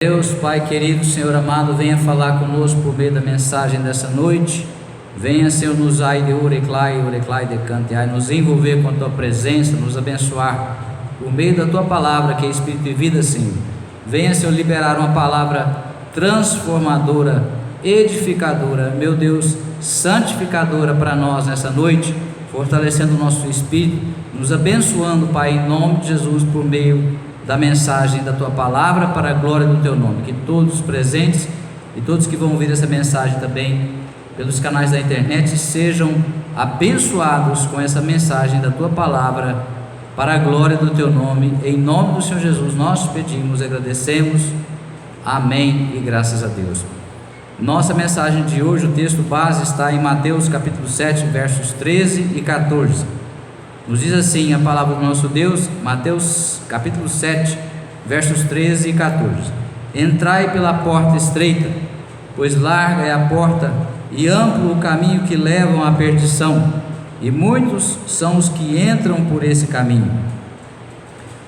Deus, Pai querido, Senhor amado, venha falar conosco por meio da mensagem dessa noite. Venha, Senhor, nos ai de ureclai de canteai, nos envolver com a Tua presença, nos abençoar por meio da Tua palavra, que é Espírito e vida, Senhor. Venha, Senhor, liberar uma palavra transformadora, edificadora, meu Deus, santificadora para nós nessa noite, fortalecendo o nosso espírito, nos abençoando, Pai, em nome de Jesus, por meio da mensagem da Tua palavra, para a glória do Teu nome. Que todos os presentes e todos que vão ouvir essa mensagem também pelos canais da internet sejam abençoados com essa mensagem da Tua palavra, para a glória do Teu nome. Em nome do Senhor Jesus nós pedimos e agradecemos. Amém e graças a Deus. Nossa mensagem de hoje, o texto base está em Mateus capítulo 7, versos 13 e 14. Nos diz assim a palavra do nosso Deus, Mateus capítulo 7, versos 13 e 14: Entrai pela porta estreita, pois larga é a porta e amplo o caminho que levam à perdição, e muitos são os que entram por esse caminho.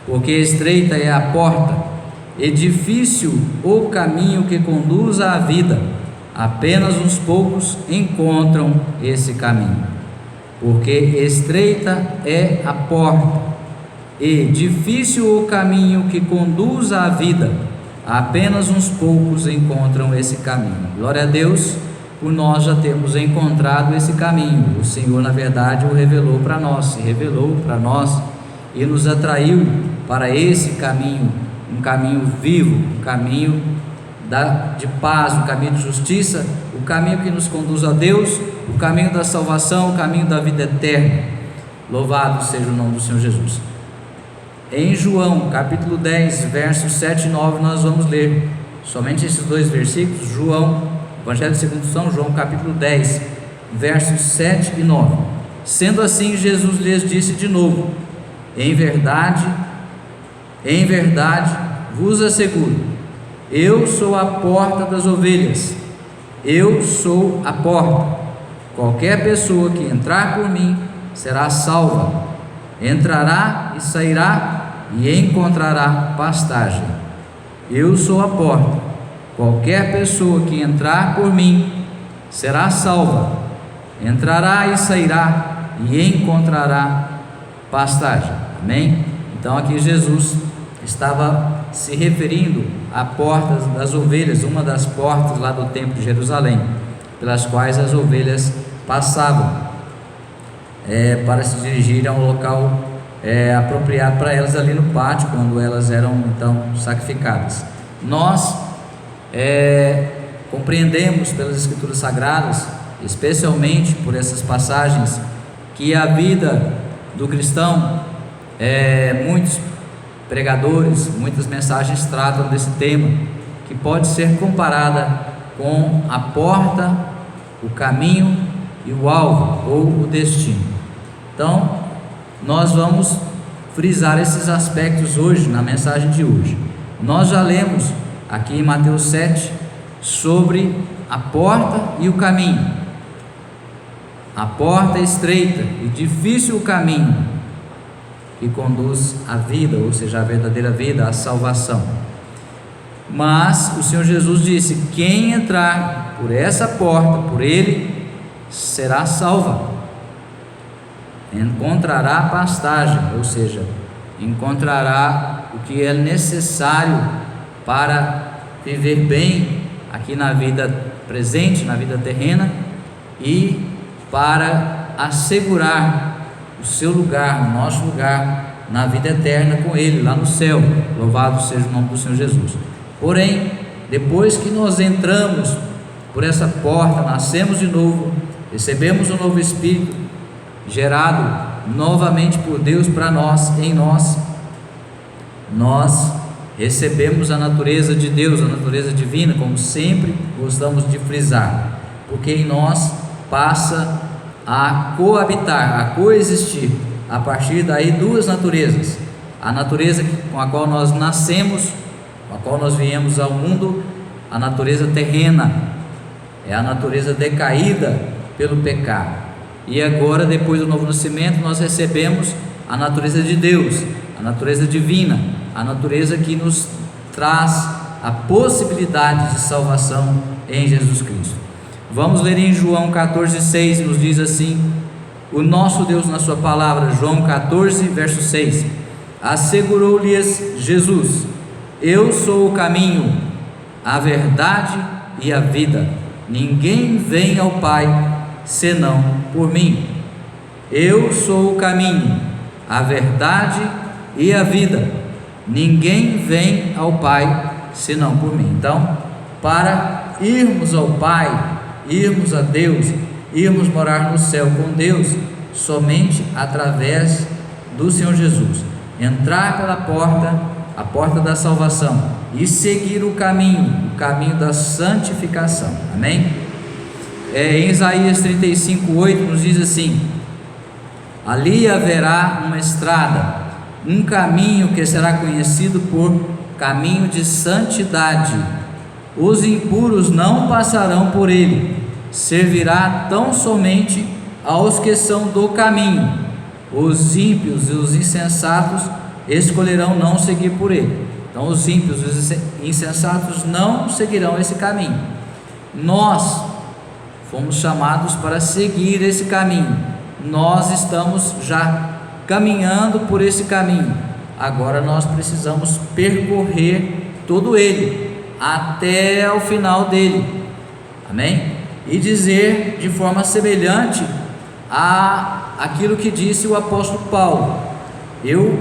Porque estreita é a porta, e difícil o caminho que conduz à vida, apenas uns poucos encontram esse caminho. Porque estreita é a porta e difícil o caminho que conduz à vida, apenas uns poucos encontram esse caminho. Glória a Deus, por nós já termos encontrado esse caminho. O Senhor, na verdade, o revelou para nós, se revelou para nós e nos atraiu para esse caminho, um caminho vivo, um caminho de paz, um caminho de justiça, o caminho que nos conduz a Deus, o caminho da salvação, o caminho da vida eterna. Louvado seja o nome do Senhor Jesus. Em João capítulo 10, versos 7 e 9, nós vamos ler somente esses dois versículos. João, Evangelho segundo São João, capítulo 10, versos 7 e 9. Sendo assim, Jesus lhes disse de novo: em verdade vos asseguro, eu sou a porta das ovelhas. Eu sou a porta. Qualquer pessoa que entrar por mim será salva. Entrará e sairá e encontrará pastagem. Eu sou a porta. Qualquer pessoa que entrar por mim será salva. Entrará e sairá e encontrará pastagem. Amém? Então aqui Jesus estava se referindo à porta das ovelhas, uma das portas lá do templo de Jerusalém, pelas quais as ovelhas passavam para se dirigir a um local apropriado para elas ali no pátio, quando elas eram então sacrificadas. Nós compreendemos pelas Escrituras Sagradas, especialmente por essas passagens, que a vida do cristão, muitos pregadores, muitas mensagens tratam desse tema, que pode ser comparada com a porta, o caminho e o alvo ou o destino. Então, nós vamos frisar esses aspectos hoje, na mensagem de hoje. Nós já lemos aqui em Mateus 7 sobre a porta e o caminho. A porta é estreita e difícil o caminho que conduz à vida, ou seja, a verdadeira vida, a salvação. Mas o Senhor Jesus disse: quem entrar por essa porta, por Ele, será salvo. Encontrará pastagem, ou seja, encontrará o que é necessário para viver bem aqui na vida presente, na vida terrena, e para assegurar o seu lugar, o nosso lugar na vida eterna com Ele, lá no céu. Louvado seja o nome do Senhor Jesus. Porém, depois que nós entramos por essa porta, nascemos de novo, recebemos um novo Espírito, gerado novamente por Deus para nós, em nós, nós recebemos a natureza de Deus, a natureza divina, como sempre gostamos de frisar, porque em nós passa a coabitar, a coexistir, a partir daí duas naturezas: a natureza com a qual nós nascemos, com a qual nós viemos ao mundo, a natureza terrena, é a natureza decaída pelo pecado, e agora, depois do novo nascimento, nós recebemos a natureza de Deus, a natureza divina, a natureza que nos traz a possibilidade de salvação em Jesus Cristo. Vamos ler em João 14,6, nos diz assim o nosso Deus na sua palavra. João 14, verso 6: assegurou-lhes Jesus: eu sou o caminho, a verdade e a vida, ninguém vem ao Pai senão por mim. Eu sou o caminho, a verdade e a vida, ninguém vem ao Pai senão por mim. Então, para irmos ao Pai, irmos a Deus, irmos morar no céu com Deus, somente através do Senhor Jesus, entrar pela porta, a porta da salvação, e seguir o caminho da santificação. Amém? Em Isaías 35:8 nos diz assim: ali haverá uma estrada, um caminho que será conhecido por caminho de santidade, os impuros não passarão por ele, servirá tão somente aos que são do caminho, os ímpios e os insensatos escolherão não seguir por ele. Então os ímpios e os insensatos não seguirão esse caminho. Nós fomos chamados para seguir esse caminho, nós estamos já caminhando por esse caminho, agora nós precisamos percorrer todo ele, até o final dele, amém? E dizer de forma semelhante a aquilo que disse o apóstolo Paulo: eu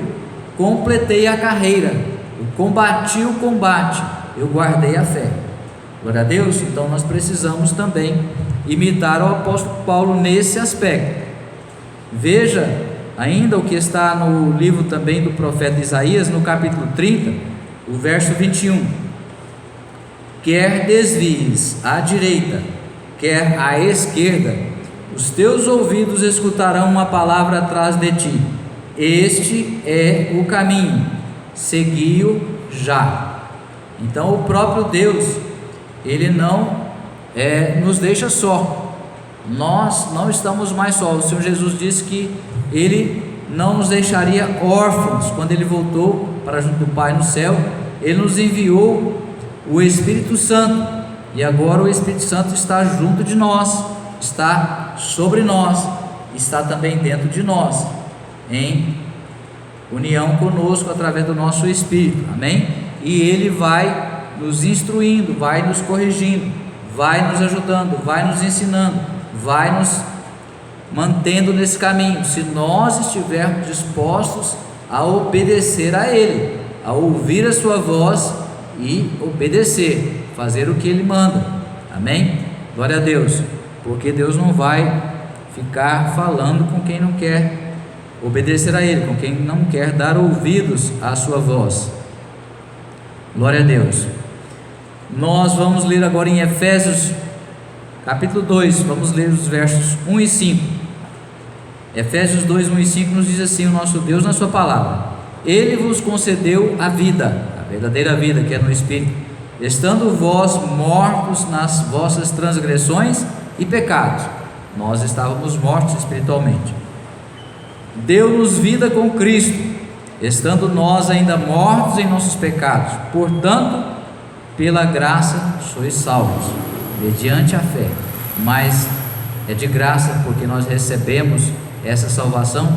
completei a carreira, eu combati o combate, eu guardei a fé. Glória a Deus. Então nós precisamos também imitar o apóstolo Paulo nesse aspecto. Veja ainda o que está no livro também do profeta Isaías, no capítulo 30, o verso 21: quer desvies à direita, quer à esquerda, os teus ouvidos escutarão uma palavra atrás de ti, este é o caminho, segui-o já. Então o próprio Deus, Ele não nos deixa só, nós não estamos mais só. O Senhor Jesus disse que Ele não nos deixaria órfãos. Quando Ele voltou para junto do Pai no céu, Ele nos enviou o Espírito Santo, e agora o Espírito Santo está junto de nós, está sobre nós, está também dentro de nós, em união conosco através do nosso Espírito, amém? E Ele vai nos instruindo, vai nos corrigindo, vai nos ajudando, vai nos ensinando, vai nos mantendo nesse caminho, se nós estivermos dispostos a obedecer a Ele, a ouvir a sua voz e obedecer, fazer o que Ele manda, amém? Glória a Deus, porque Deus não vai ficar falando com quem não quer obedecer a Ele, com quem não quer dar ouvidos à sua voz. Glória a Deus. Nós vamos ler agora em Efésios capítulo 2, vamos ler os versos 1 e 5. Efésios 2, 1 e 5 nos diz assim o nosso Deus na sua palavra: Ele vos concedeu a vida, a verdadeira vida que é no Espírito, estando vós mortos nas vossas transgressões e pecados. Nós estávamos mortos espiritualmente. Deu-nos vida com Cristo, estando nós ainda mortos em nossos pecados. Portanto, pela graça sois salvos, mediante a fé. Mas é de graça, porque nós recebemos essa salvação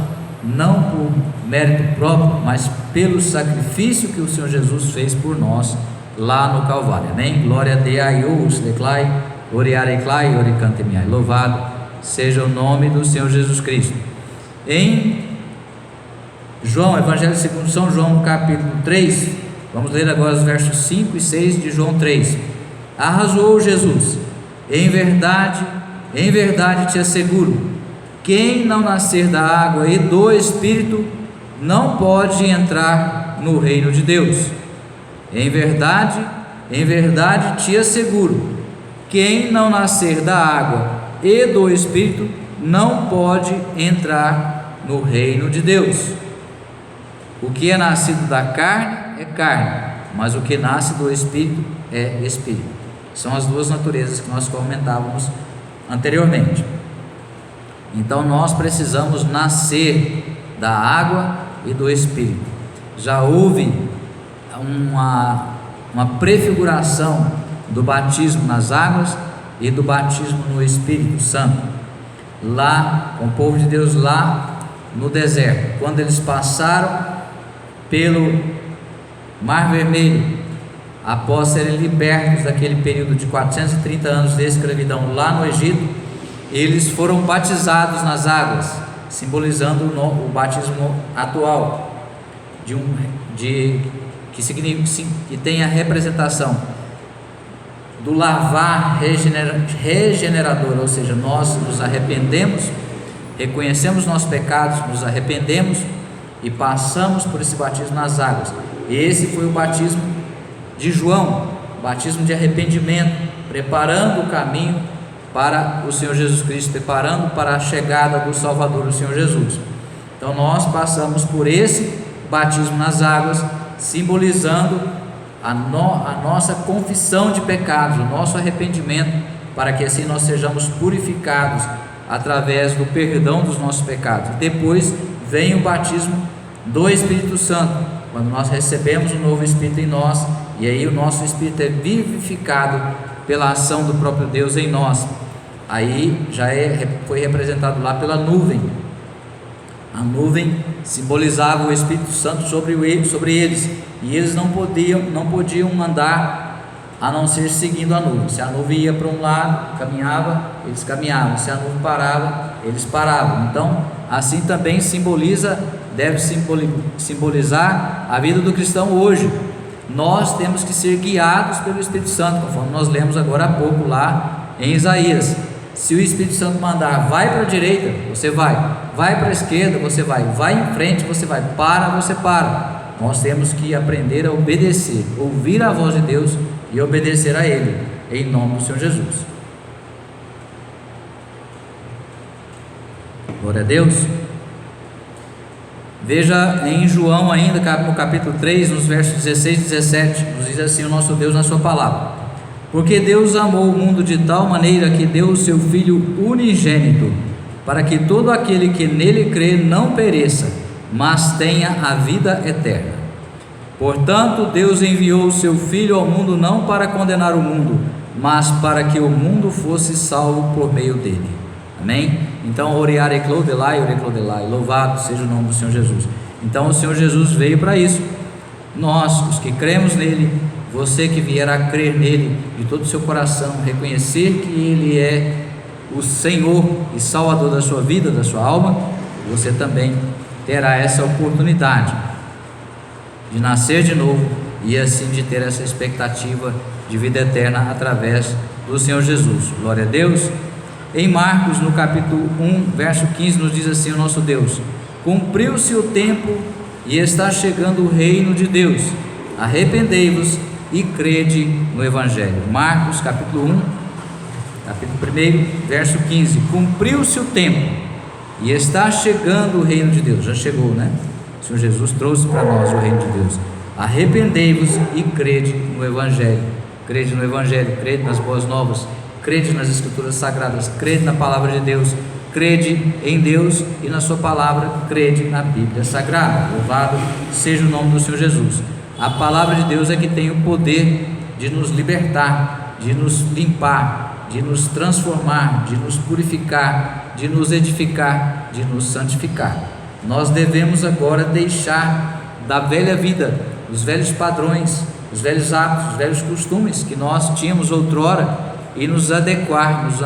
não por mérito próprio, mas pelo sacrifício que o Senhor Jesus fez por nós lá no Calvário. Amém? Glória a Deus, declai, oreareclai, oricantemiai. Louvado seja o nome do Senhor Jesus Cristo. Em João, Evangelho segundo São João, capítulo 3, vamos ler agora os versos 5 e 6 de João 3. Arrazoou Jesus: em verdade te asseguro, quem não nascer da água e do Espírito não pode entrar no reino de Deus. Em verdade te asseguro, quem não nascer da água e do Espírito não pode entrar no reino de Deus. O que é nascido da carne é carne, mas o que nasce do Espírito é Espírito. São as duas naturezas que nós comentávamos anteriormente. Então nós precisamos nascer da água e do Espírito. Já houve uma prefiguração do batismo nas águas e do batismo no Espírito Santo, lá com o povo de Deus lá no deserto, quando eles passaram pelo Mar Vermelho, após serem libertos daquele período de 430 anos de escravidão lá no Egito, eles foram batizados nas águas, simbolizando o batismo atual, que tem a representação do lavar regenerador, ou seja, nós nos arrependemos, reconhecemos nossos pecados, nos arrependemos e passamos por esse batismo nas águas. Esse foi o batismo de João, batismo de arrependimento, preparando o caminho para o Senhor Jesus Cristo, preparando para a chegada do Salvador, o Senhor Jesus. Então nós passamos por esse batismo nas águas, simbolizando a nossa confissão de pecados, o nosso arrependimento, para que assim nós sejamos purificados através do perdão dos nossos pecados. Depois vem o batismo do Espírito Santo, quando nós recebemos o novo Espírito em nós, e aí o nosso Espírito é vivificado pela ação do próprio Deus em nós. Aí já foi representado lá pela nuvem. A nuvem simbolizava o Espírito Santo sobre eles, e eles não podiam andar a não ser seguindo a nuvem. Se a nuvem ia para um lado, caminhava, eles caminhavam. Se a nuvem parava, eles paravam. Então, assim também deve simbolizar a vida do cristão hoje. Nós temos que ser guiados pelo Espírito Santo, conforme nós lemos agora há pouco lá em Isaías. Se o Espírito Santo mandar, vai para a direita, você vai para a esquerda, você vai em frente, você vai, você para. Nós temos que aprender a obedecer, ouvir a voz de Deus e obedecer a Ele, em nome do Senhor Jesus. Glória a Deus. Veja em João ainda, no capítulo 3, nos versos 16 e 17, nos diz assim o nosso Deus na sua palavra: porque Deus amou o mundo de tal maneira que deu o seu Filho unigênito, para que todo aquele que nele crê não pereça, mas tenha a vida eterna. Portanto, Deus enviou o seu Filho ao mundo não para condenar o mundo, mas para que o mundo fosse salvo por meio dele. Amém? Então, Oriare Clodelai, louvado seja o nome do Senhor Jesus. Então, o Senhor Jesus veio para isso. Nós, os que cremos nele, você que vier a crer nele de todo o seu coração, reconhecer que ele é o Senhor e Salvador da sua vida, da sua alma, você também terá essa oportunidade de nascer de novo e assim de ter essa expectativa de vida eterna através do Senhor Jesus. Glória a Deus. Em Marcos, no capítulo 1, verso 15, nos diz assim o nosso Deus: cumpriu-se o tempo e está chegando o reino de Deus, arrependei-vos e crede no Evangelho. Marcos capítulo 1, capítulo 1, verso 15: cumpriu-se o tempo e está chegando o reino de Deus. Já chegou, né? O Senhor Jesus trouxe para nós o reino de Deus. Arrependei-vos e crede no Evangelho. Crede no Evangelho, crede nas boas novas, crede nas Escrituras Sagradas, crede na palavra de Deus, crede em Deus e na sua palavra, crede na Bíblia Sagrada. Louvado seja o nome do Senhor Jesus. A palavra de Deus é que tem o poder de nos libertar, de nos limpar, de nos transformar, de nos purificar, de nos edificar, de nos santificar. Nós devemos agora deixar da velha vida, dos velhos padrões, os velhos hábitos, os velhos costumes que nós tínhamos outrora e nos adequarmos,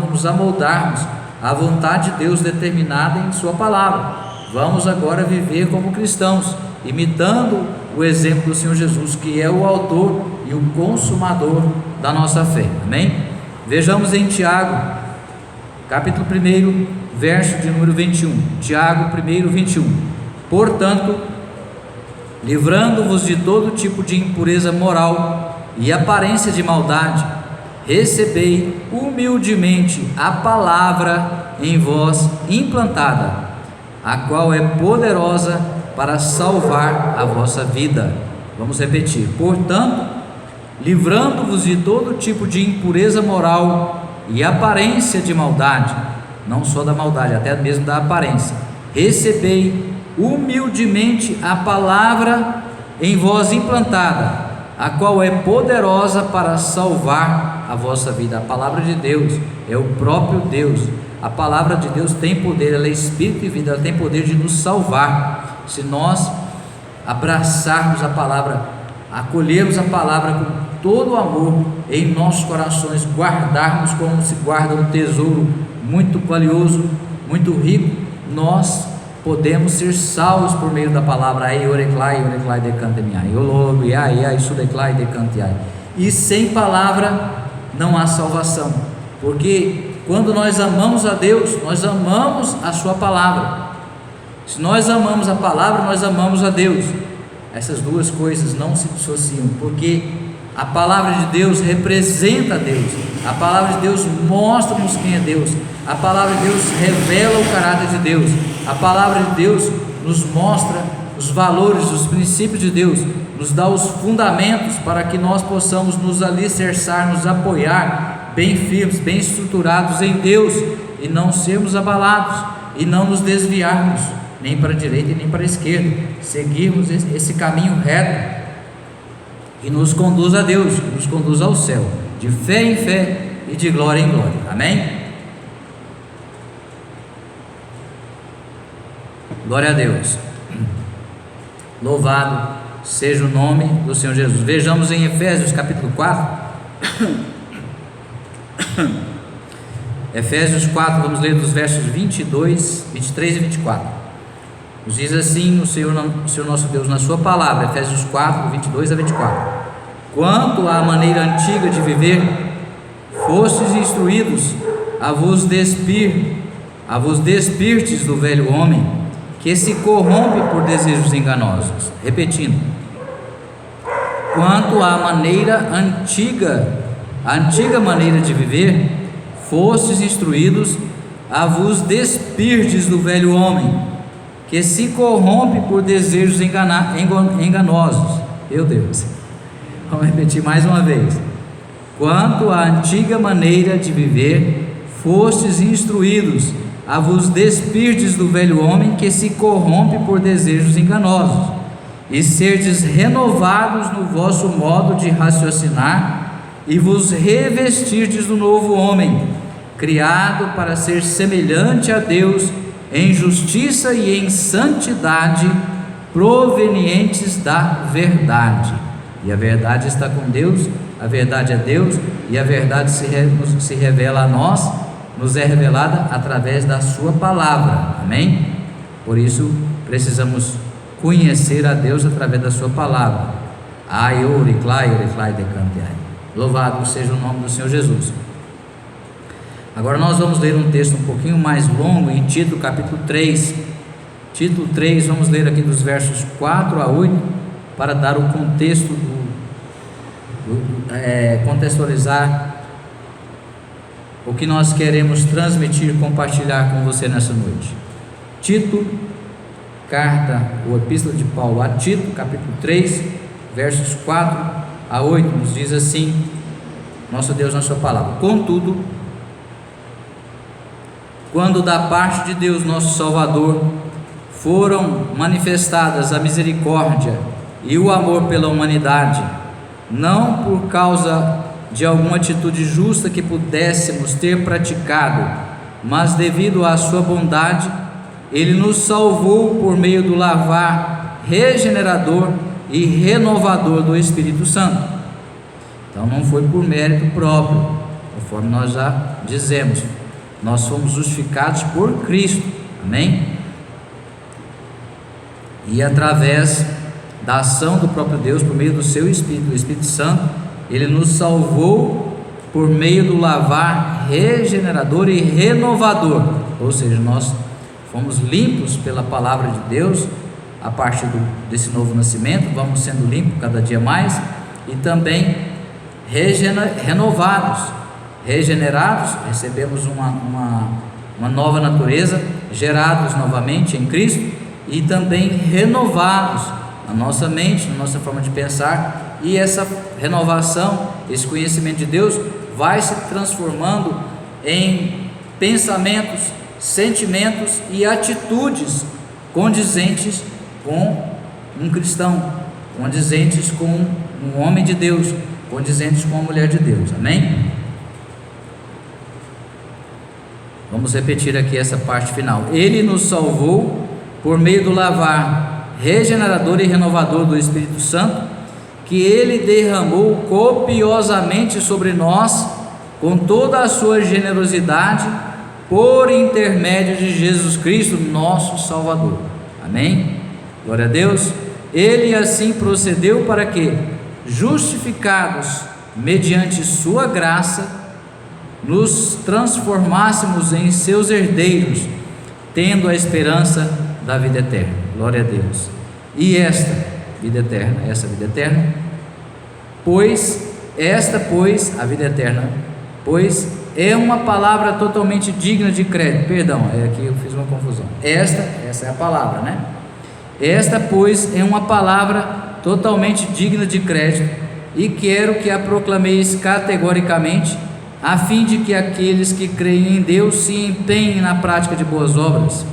nos amoldarmos à vontade de Deus determinada em sua palavra. Vamos agora viver como cristãos, imitando o exemplo do Senhor Jesus, que é o autor e o consumador da nossa fé. Amém? Vejamos em Tiago, capítulo 1, verso de número 21. Tiago 1, 21. Portanto, livrando-vos de todo tipo de impureza moral e aparência de maldade, recebei humildemente a palavra em vós implantada, a qual é poderosa para salvar a vossa vida. Vamos repetir: portanto, livrando-vos de todo tipo de impureza moral e aparência de maldade, não só da maldade, até mesmo da aparência, recebei humildemente a palavra em vós implantada, a qual é poderosa para salvar a vossa vida. A palavra de Deus é o próprio Deus. A palavra de Deus tem poder, ela é espírito e vida, ela tem poder de nos salvar. Se nós abraçarmos a palavra, acolhermos a palavra com todo o amor em nossos corações, guardarmos como se guarda um tesouro muito valioso, muito rico, nós podemos ser salvos por meio da palavra. Ai, oreclai, oreclai, decante-me-ai, ologo, ai, ai, sudeclai, decante-ai. E sem palavra não há salvação, porque quando nós amamos a Deus, nós amamos a sua palavra. Se nós amamos a palavra, nós amamos a Deus. Essas duas coisas não se dissociam, porque a palavra de Deus representa a Deus, a palavra de Deus mostra-nos quem é Deus, a palavra de Deus revela o caráter de Deus, a palavra de Deus nos mostra os valores, os princípios de Deus, nos dá os fundamentos para que nós possamos nos alicerçar, nos apoiar bem firmes, bem estruturados em Deus, e não sermos abalados, e não nos desviarmos nem para a direita e nem para a esquerda, seguirmos esse caminho reto que nos conduz a Deus, que nos conduz ao céu, de fé em fé e de glória em glória. Amém? Glória a Deus. Louvado seja o nome do Senhor Jesus. Vejamos em Efésios capítulo 4. Efésios 4, vamos ler dos versos 22, 23 e 24. Nos diz assim o Senhor nosso Deus na sua palavra, Efésios 4, 22 a 24: quanto à maneira antiga de viver, fostes instruídos a vos despirtes do velho homem, que se corrompe por desejos enganosos. Repetindo: quanto à maneira antiga, a antiga maneira de viver, fostes instruídos a vos despirtes do velho homem, que se corrompe por desejos enganosos. Meu Deus, vamos repetir mais uma vez: quanto à antiga maneira de viver, fostes instruídos a vos despirtes do velho homem, que se corrompe por desejos enganosos, e serdes renovados no vosso modo de raciocinar, e vos revestirdes do novo homem, criado para ser semelhante a Deus em justiça e em santidade, provenientes da verdade. E a verdade está com Deus, a verdade é Deus, e a verdade se revela a nós, nos é revelada através da sua palavra. Amém? Por isso precisamos conhecer a Deus através da sua palavra. Ai, oriclai, oriclai, decanteai. Louvado seja o nome do Senhor Jesus. Agora nós vamos ler um texto um pouquinho mais longo em Tito capítulo 3. Tito 3, vamos ler aqui dos versos 4 a 8, para dar o contexto, contextualizar o que nós queremos transmitir, compartilhar com você nessa noite. Tito, carta ou epístola de Paulo a Tito, capítulo 3, versos 4 a 8, nos diz assim, nosso Deus na sua palavra: contudo, quando da parte de Deus nosso Salvador foram manifestadas a misericórdia e o amor pela humanidade, não por causa de alguma atitude justa que pudéssemos ter praticado, mas devido à sua bondade, Ele nos salvou por meio do lavar regenerador e renovador do Espírito Santo. Então não foi por mérito próprio, conforme nós já dizemos, nós fomos justificados por Cristo. Amém? E através da ação do próprio Deus, por meio do seu Espírito, o Espírito Santo, Ele nos salvou por meio do lavar regenerador e renovador, ou seja, nós fomos limpos pela palavra de Deus, a partir desse novo nascimento, vamos sendo limpos cada dia mais, e também renovados, regenerados, recebemos uma nova natureza, gerados novamente em Cristo, e também renovados na nossa mente, na nossa forma de pensar, e essa renovação, esse conhecimento de Deus vai se transformando em pensamentos, sentimentos e atitudes condizentes com um cristão, condizentes com um homem de Deus, condizentes com a mulher de Deus. Amém? Vamos repetir aqui essa parte final. Ele nos salvou por meio do lavar regenerador e renovador do Espírito Santo, que Ele derramou copiosamente sobre nós, com toda a sua generosidade, por intermédio de Jesus Cristo, nosso Salvador. Amém? Glória a Deus. Ele assim procedeu para que, justificados mediante sua graça, nos transformássemos em seus herdeiros, tendo a esperança da vida eterna. Glória a Deus. E esta vida eterna, a vida eterna, pois é uma palavra totalmente digna de crédito. Perdão, aqui eu fiz uma confusão. Essa é a palavra, né? Esta, pois, é uma palavra totalmente digna de crédito, e quero que a proclameis categoricamente, a fim de que aqueles que creem em Deus se empenhem na prática de boas obras.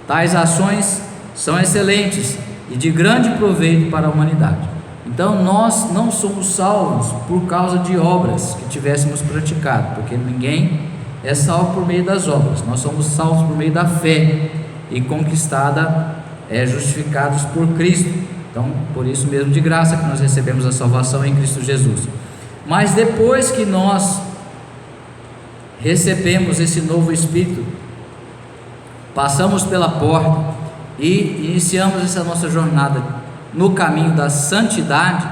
Tais ações são excelentes e de grande proveito para a humanidade. Então nós não somos salvos por causa de obras que tivéssemos praticado, porque ninguém é salvo por meio das obras. Nós somos salvos por meio da fé e justificados por Cristo. Então, por isso mesmo de graça que nós recebemos a salvação em Cristo Jesus. Mas depois que nós recebemos esse novo Espírito, passamos pela porta e iniciamos essa nossa jornada no caminho da santidade,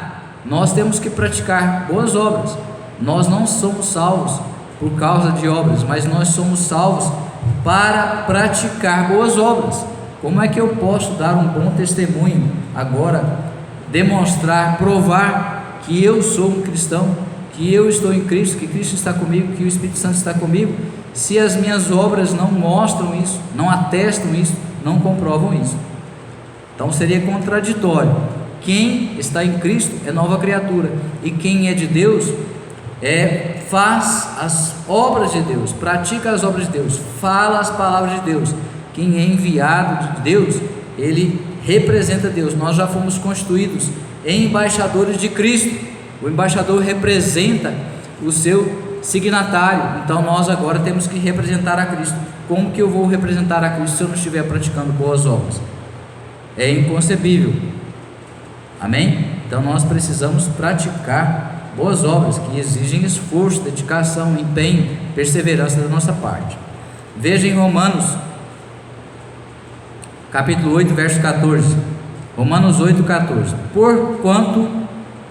nós temos que praticar boas obras. Nós não somos salvos por causa de obras, mas nós somos salvos para praticar boas obras. Como é que eu posso dar um bom testemunho agora, demonstrar, provar que eu sou um cristão, que eu estou em Cristo, que Cristo está comigo, que o Espírito Santo está comigo, se as minhas obras não mostram isso, não atestam isso, não comprovam isso? Então seria contraditório. Quem está em Cristo é nova criatura, e quem é de Deus faz as obras de Deus, pratica as obras de Deus, fala as palavras de Deus. Quem é enviado de Deus, ele representa Deus. Nós já fomos constituídos embaixadores de Cristo. O embaixador representa o seu signatário, então nós agora temos que representar a Cristo. Como que eu vou representar a Cristo se eu não estiver praticando boas obras? É inconcebível. Amém? Então nós precisamos praticar boas obras que exigem esforço, dedicação, empenho, perseverança da nossa parte. Veja em Romanos capítulo 8, verso 14. Romanos 8, 14. Porquanto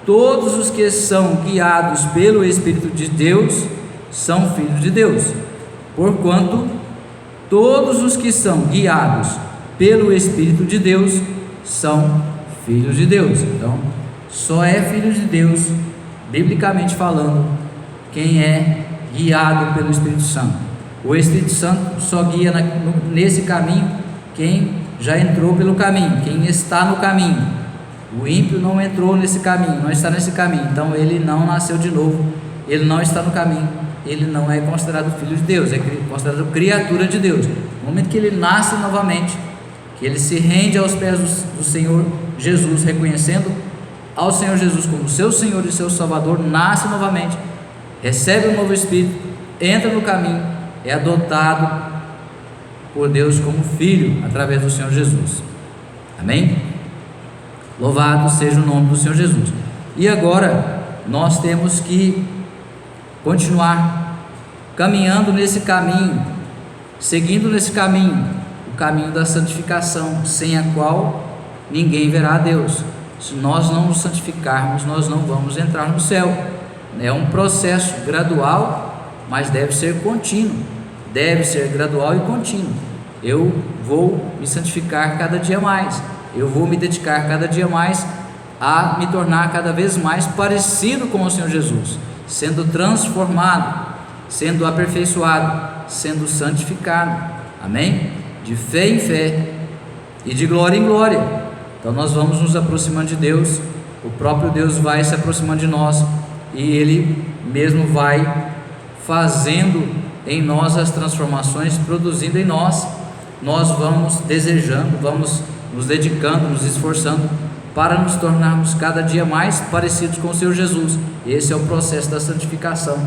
todos os que são guiados pelo Espírito de Deus são filhos de Deus. Porquanto todos os que são guiados pelo Espírito de Deus são filhos de Deus. Então, só é filho de Deus, biblicamente falando, quem é guiado pelo Espírito Santo. O Espírito Santo só guia nesse caminho quem já entrou pelo caminho, quem está no caminho. O ímpio não entrou nesse caminho, não está nesse caminho, então ele não nasceu de novo, ele não está no caminho, ele não é considerado filho de Deus, é considerado criatura de Deus. No momento que ele nasce novamente, que ele se rende aos pés do Senhor Jesus, reconhecendo ao Senhor Jesus como seu Senhor e seu Salvador, nasce novamente, recebe um novo Espírito, entra no caminho, é adotado por Deus como filho através do Senhor Jesus. Amém? Louvado seja o nome do Senhor Jesus. E agora nós temos que continuar caminhando nesse caminho, seguindo nesse caminho, o caminho da santificação, sem a qual ninguém verá a Deus. Se nós não nos santificarmos, nós não vamos entrar no céu. É um processo gradual, mas deve ser contínuo, deve ser gradual e contínuo. Eu vou me santificar cada dia mais, eu vou me dedicar cada dia mais a me tornar cada vez mais parecido com o Senhor Jesus, sendo transformado, sendo aperfeiçoado, sendo santificado. Amém? De fé em fé e de glória em glória. Então nós vamos nos aproximando de Deus, o próprio Deus vai se aproximando de nós e Ele mesmo vai fazendo em nós as transformações, produzindo em nós. Nós vamos desejando, vamos nos dedicando, nos esforçando para nos tornarmos cada dia mais parecidos com o Senhor Jesus. Esse é o processo da santificação.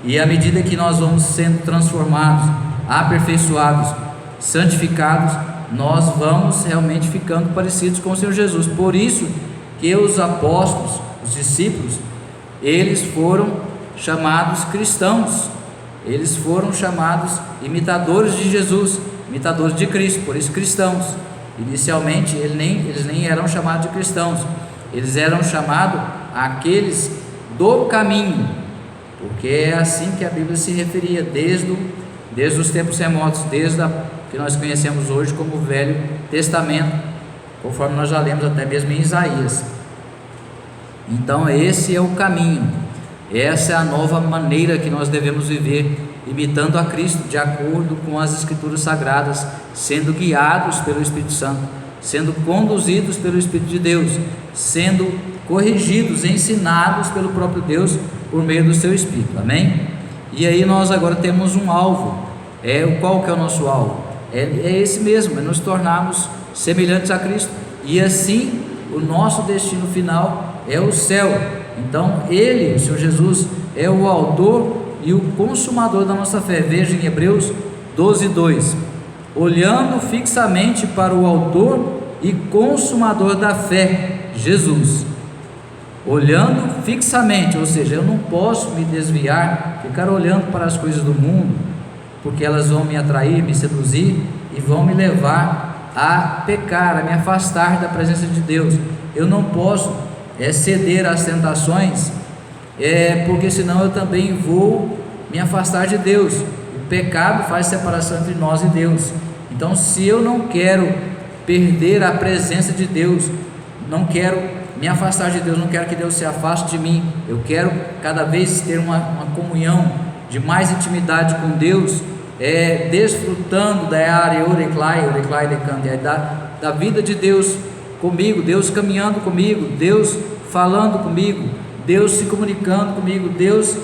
E à medida que nós vamos sendo transformados, aperfeiçoados, santificados, nós vamos realmente ficando parecidos com o Senhor Jesus. Por isso que os apóstolos, os discípulos, eles foram chamados cristãos, eles foram chamados imitadores de Jesus, imitadores de Cristo, por isso cristãos. Inicialmente eles nem eram chamados de cristãos, eles eram chamados aqueles do caminho, porque é assim que a Bíblia se referia desde os tempos remotos, desde a que nós conhecemos hoje como o Velho Testamento, conforme nós já lemos até mesmo em Isaías. Então esse é o caminho, essa é a nova maneira que nós devemos viver, imitando a Cristo, de acordo com as Escrituras Sagradas, sendo guiados pelo Espírito Santo, sendo conduzidos pelo Espírito de Deus, sendo corrigidos, ensinados pelo próprio Deus, por meio do seu Espírito, amém? E aí nós agora temos um alvo, qual que é o nosso alvo? É esse mesmo, é nos tornarmos semelhantes a Cristo, e assim o nosso destino final é o céu. Então Ele, o Senhor Jesus, é o autor e o consumador da nossa fé. Veja em Hebreus 12:2, olhando fixamente para o autor e consumador da fé, Jesus. Olhando fixamente, ou seja, eu não posso me desviar, ficar olhando para as coisas do mundo, porque elas vão me atrair, me seduzir e vão me levar a pecar, a me afastar da presença de Deus. Eu não posso ceder às tentações, porque senão eu também vou me afastar de Deus. O pecado faz separação entre nós e Deus. Então, se eu não quero perder a presença de Deus, não quero me afastar de Deus, não quero que Deus se afaste de mim, eu quero cada vez ter uma comunhão de mais intimidade com Deus, desfrutando da área Oreclai Decante, da vida de Deus comigo, Deus caminhando comigo, Deus falando comigo, Deus se comunicando comigo, Deus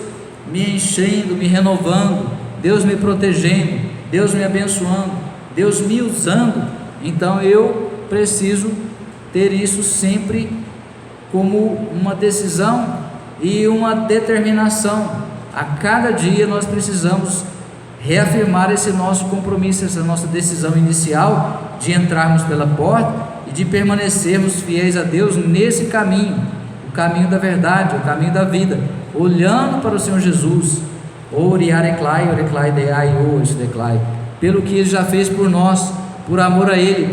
me enchendo, me renovando, Deus me protegendo, Deus me abençoando, Deus me usando. Então eu preciso ter isso sempre como uma decisão e uma determinação. A cada dia nós precisamos reafirmar esse nosso compromisso, essa nossa decisão inicial de entrarmos pela porta e de permanecermos fiéis a Deus nesse caminho, o caminho da verdade, o caminho da vida, olhando para o Senhor Jesus, pelo que Ele já fez por nós, por amor a Ele,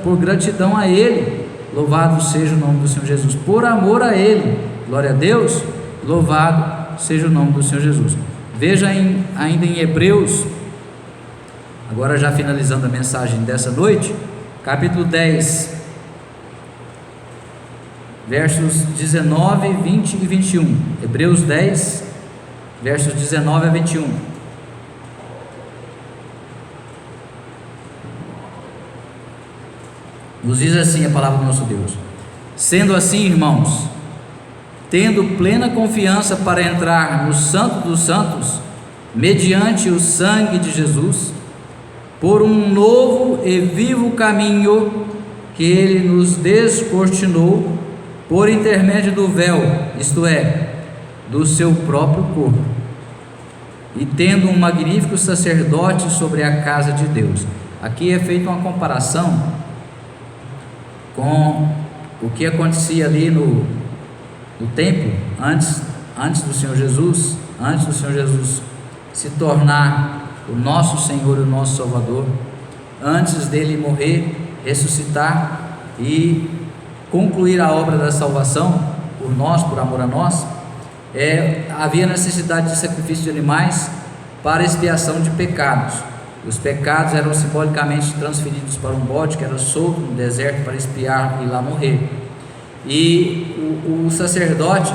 por gratidão a Ele. Louvado seja o nome do Senhor Jesus, por amor a Ele, glória a Deus, louvado seja o nome do Senhor Jesus. Veja ainda em Hebreus, agora já finalizando a mensagem dessa noite, capítulo 10, versos 19, 20 e 21. Hebreus 10, versos 19 a 21. Nos diz assim a palavra do nosso Deus: sendo assim, irmãos, tendo plena confiança para entrar no Santo dos Santos, mediante o sangue de Jesus, por um novo e vivo caminho que Ele nos descortinou por intermédio do véu, isto é, do seu próprio corpo, e tendo um magnífico sacerdote sobre a casa de Deus. Aqui é feita uma comparação com o que acontecia ali no templo, antes do Senhor Jesus, se tornar o nosso Senhor e o nosso Salvador, antes dele morrer, ressuscitar e concluir a obra da salvação por nós, por amor a nós. Havia necessidade de sacrifício de animais para expiação de pecados. Os pecados eram simbolicamente transferidos para um bode que era solto no deserto para expiar e lá morrer. E o sacerdote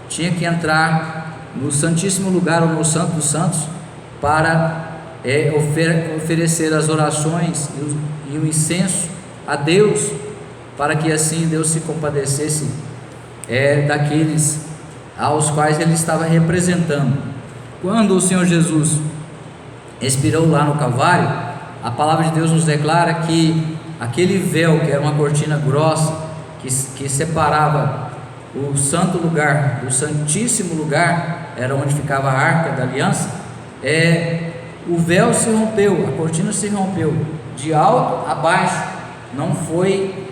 tinha que entrar no Santíssimo Lugar, ou no Santo dos Santos, para oferecer as orações e o incenso a Deus, para que assim Deus se compadecesse daqueles aos quais Ele estava representando. Quando o Senhor Jesus expirou lá no Calvário, a palavra de Deus nos declara que aquele véu, que era uma cortina grossa, que separava o santo lugar do santíssimo lugar, era onde ficava a arca da aliança, o véu se rompeu, a cortina se rompeu, de alto a baixo, não foi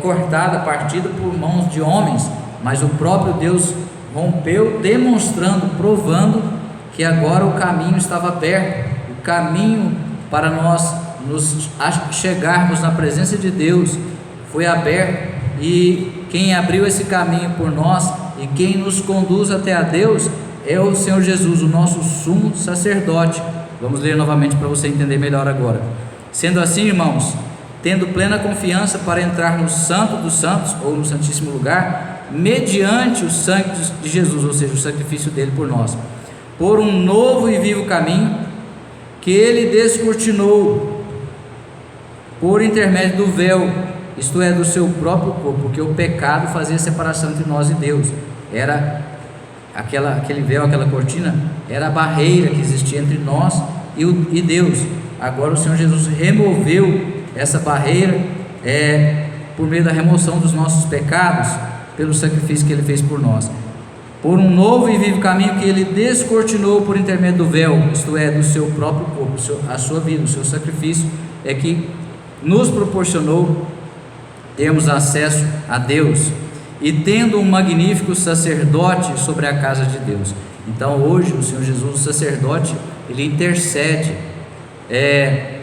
cortada, partida por mãos de homens, mas o próprio Deus rompeu, demonstrando, provando que agora o caminho estava aberto, o caminho para nós nos chegarmos na presença de Deus foi aberto, e quem abriu esse caminho por nós e quem nos conduz até a Deus é o Senhor Jesus, o nosso sumo sacerdote. Vamos ler novamente para você entender melhor agora. Sendo assim, irmãos, tendo plena confiança para entrar no Santo dos Santos, ou no Santíssimo Lugar, mediante o sangue de Jesus, ou seja, o sacrifício dele por nós, por um novo e vivo caminho que ele descortinou por intermédio do véu, isto é, do seu próprio corpo, porque o pecado fazia separação entre nós e Deus. Era aquele véu, aquela cortina, era a barreira que existia entre nós e Deus. Agora o Senhor Jesus removeu essa barreira por meio da remoção dos nossos pecados, pelo sacrifício que ele fez por nós, por um novo e vivo caminho que ele descortinou por intermédio do véu, isto é, do seu próprio corpo. A sua vida, o seu sacrifício é que nos proporcionou termos acesso a Deus, e tendo um magnífico sacerdote sobre a casa de Deus. Então hoje o Senhor Jesus, o sacerdote, ele intercede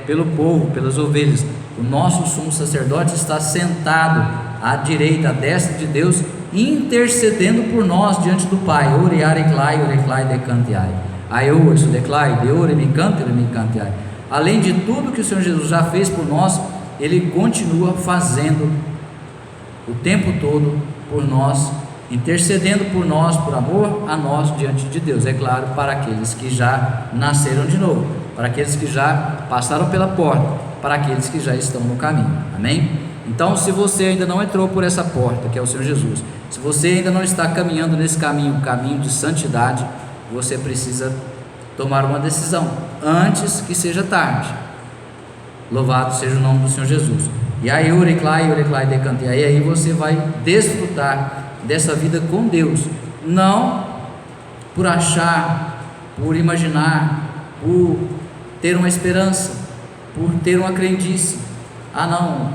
pelo povo, pelas ovelhas. O nosso sumo sacerdote está sentado à direita, à destra de Deus, intercedendo por nós diante do Pai. Ore areclai, oreclai decantiai. Aiô, isso declai, de ore me cantiai. Além de tudo que o Senhor Jesus já fez por nós, ele continua fazendo o tempo todo por nós, intercedendo por nós, por amor a nós diante de Deus. É claro, para aqueles que já nasceram de novo, para aqueles que já passaram pela porta, para aqueles que já estão no caminho. Amém? Então, se você ainda não entrou por essa porta, que é o Senhor Jesus, se você ainda não está caminhando nesse caminho, caminho de santidade, você precisa tomar uma decisão antes que seja tarde. Louvado seja o nome do Senhor Jesus. E aí, oreclai decante. Aí você vai desfrutar dessa vida com Deus, não por achar, por imaginar, por ter uma esperança, por ter uma crendice. Ah, não,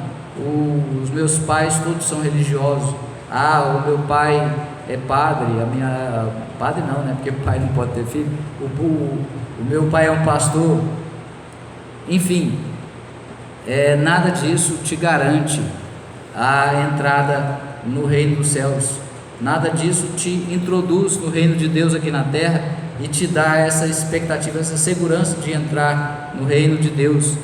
os meus pais todos são religiosos. Ah, o meu pai é padre, padre não, né? Porque pai não pode ter filho. O meu pai é um pastor. Enfim, nada disso te garante a entrada no reino dos céus. Nada disso te introduz no reino de Deus aqui na terra e te dá essa expectativa, essa segurança de entrar no reino de Deus.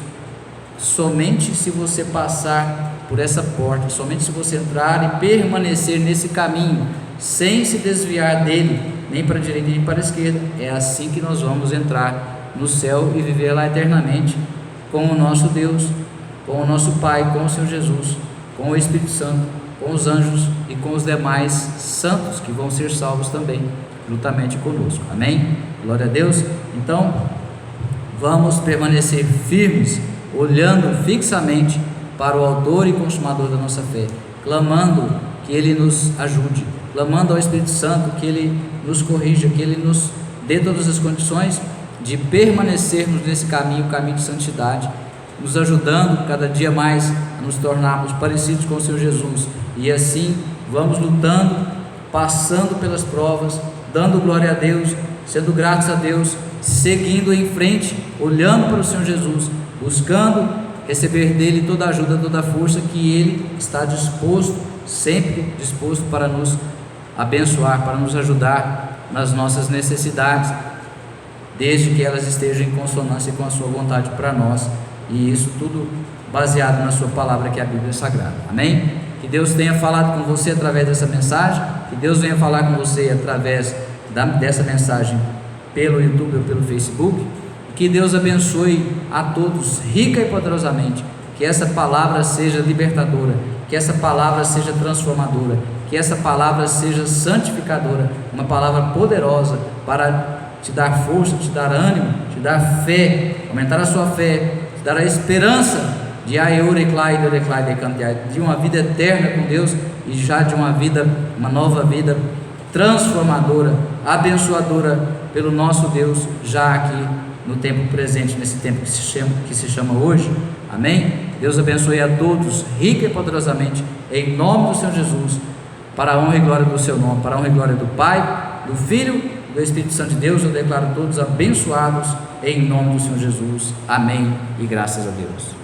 Somente se você passar por essa porta, somente se você entrar e permanecer nesse caminho, sem se desviar dele, nem para a direita nem para a esquerda, é assim que nós vamos entrar no céu e viver lá eternamente com o nosso Deus, com o nosso Pai, com o Senhor Jesus, com o Espírito Santo, com os anjos e com os demais santos que vão ser salvos também, juntamente conosco. Amém? Glória a Deus. Então, vamos permanecer firmes, olhando fixamente para o autor e consumador da nossa fé, clamando que Ele nos ajude, clamando ao Espírito Santo que Ele nos corrija, que Ele nos dê todas as condições de permanecermos nesse caminho, o caminho de santidade, nos ajudando cada dia mais a nos tornarmos parecidos com o Senhor Jesus, e assim vamos lutando, passando pelas provas, dando glória a Deus, sendo gratos a Deus, seguindo em frente, olhando para o Senhor Jesus, buscando receber dele toda a ajuda, toda a força que Ele está disposto, sempre disposto para nos abençoar, para nos ajudar nas nossas necessidades, desde que elas estejam em consonância com a sua vontade para nós, e isso tudo baseado na sua palavra, que é a Bíblia Sagrada. Amém? Que Deus tenha falado com você através dessa mensagem, que Deus venha falar com você através dessa mensagem pelo YouTube ou pelo Facebook. Que Deus abençoe a todos rica e poderosamente, que essa palavra seja libertadora, que essa palavra seja transformadora, que essa palavra seja santificadora, uma palavra poderosa para te dar força, te dar ânimo, te dar fé, aumentar a sua fé, te dar a esperança de Aeureclai, Eureclai, Decantiai, de uma vida eterna com Deus e já de uma nova vida transformadora, abençoadora pelo nosso Deus, já aqui no tempo presente, nesse tempo que se chama hoje. Amém? Deus abençoe a todos rica e poderosamente, em nome do Senhor Jesus, para a honra e glória do seu nome, para a honra e glória do Pai, do Filho, do Espírito Santo de Deus. Eu declaro todos abençoados em nome do Senhor Jesus. Amém e graças a Deus.